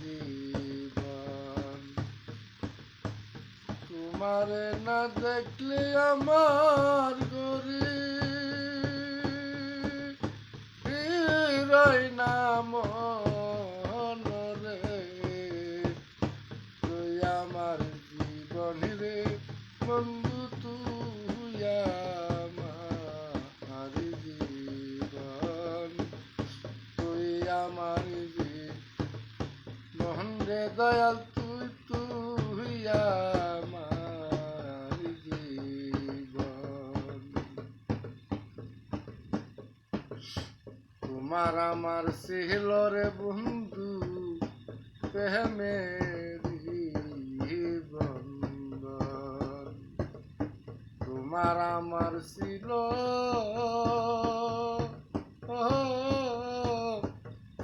জীবন তোমারে না দেখলে আমার গরি রই না মনরে তুই আমার জীবন রে বন্ধু তুই আমার জীবন তুই আমার জীবন রে দয়াল তুই আমার জীবন তোমার আমার ছিল রে বন্ধু প্রেমের বন্ধন তোমার আমার ছিল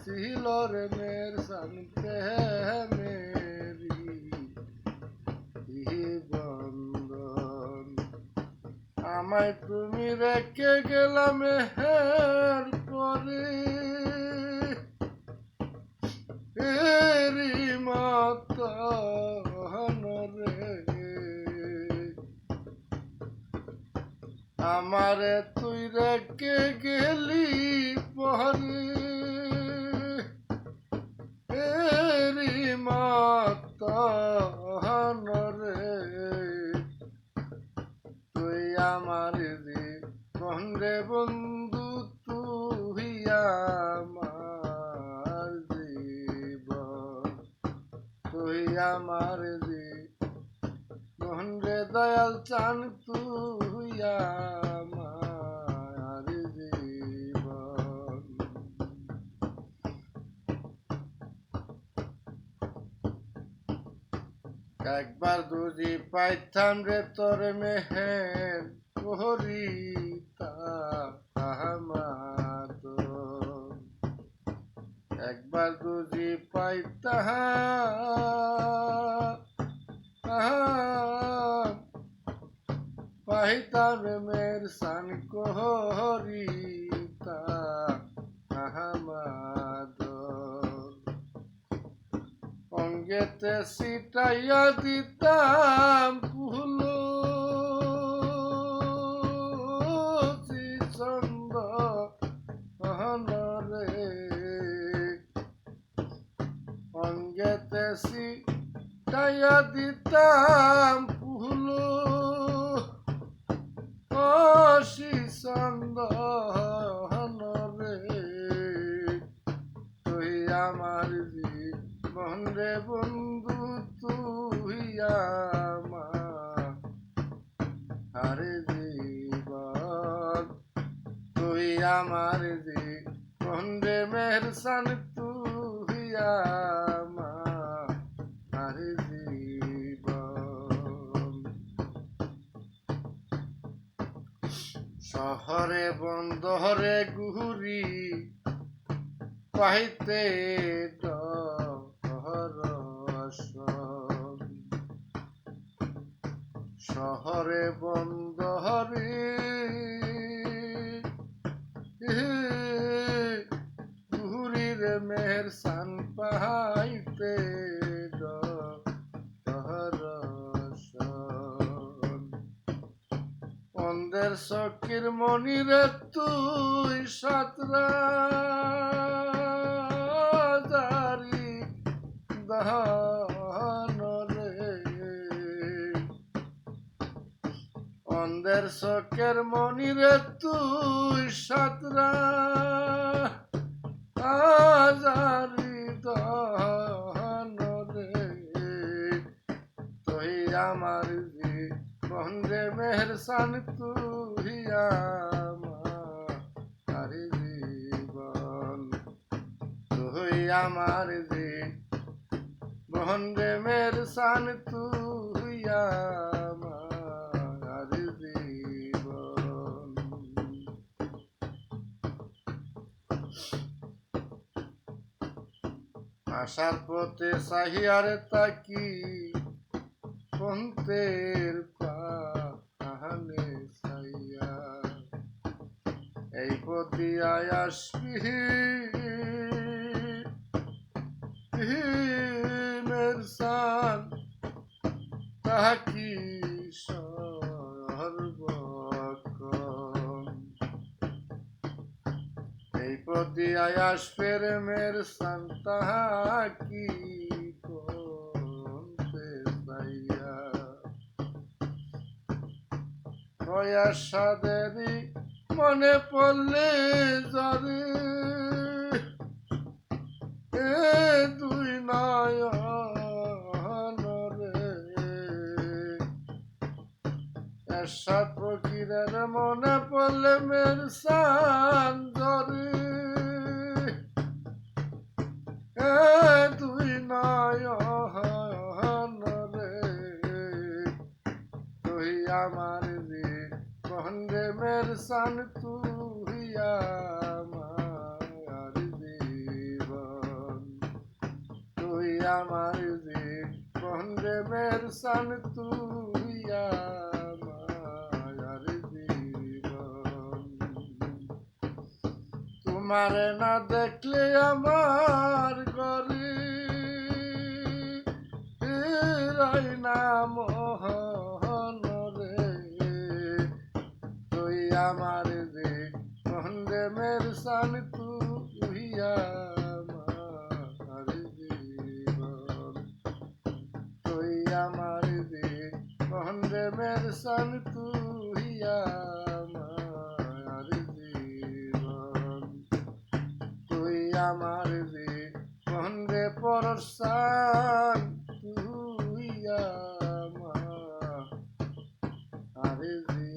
ছিল রে মের সান প্রেমের বন্ধন আমায় তুমি রেখে গেলাম হের পরে এরি মতন রে আমারে তুই রেখে গেলি পরে এরি মতন রে তুই আমার জীবন রে বন্ধু তুই আমার জীবন তুই আমার জীবন রে দয়াল চান তুই আমার জীবন একবার দুজি পাইতাম রে তোর মেহের করিতা একবার দুজি পাইতাম রে মের সান করিতা অঙ্গেতে সিটাইয়া দিতাম ফুল চন্দ রে অঙ্গেতে সিটাইয়া দিতাম ফুল চন্দ রে তুই আমার জীবন রে বন্ধু তুই আমার জীবন তুই আমার জীবন রে মেহরসান তুই আমার জীবন শহরে বন্দরে ঘুরি পাইতে শহরে বন্দরে ঘুরির মেহের সান পাইতে অন্ধের সখীর মনিরে তুই সাতরা অন্ধের শোকের মনিরে তুই সাতরা আজারি দহন রে তুই আমার জীবন রে মেহরসান তুই আমার জীবন তুই আমার জীবন রে মেহরসান তুই আমার জীবন আসার পথে সাহিয়ারে তাকি পন্থের পাহানে সাইয়া এই পথে আসবি থাকি সর্বক্ষণ এই প্রতি আয়াস প্রেমের সান্তা কি করতে চাইয়া বয়স সাদেরই মনে পড়লে জরে এ দুই নয়ন রে এরশাদ ফকিরের মনে পড়লে মের সান জরে এ দুই নয়ন রে তুই আমার বন্দে মের সান তুই আমার জীবন তুই আমার বন্দে মের সান তুই আমার জীবন তোমারে না দেখলে আমার ঘরে রাই না মোহন আমার যে বন্দে মের সান তুই আমার জীবন তুই আমার যে বন্দে মের সান তুই আমার জীবন তুই আমার যে বন্দে পরসান তুই আমার জীবন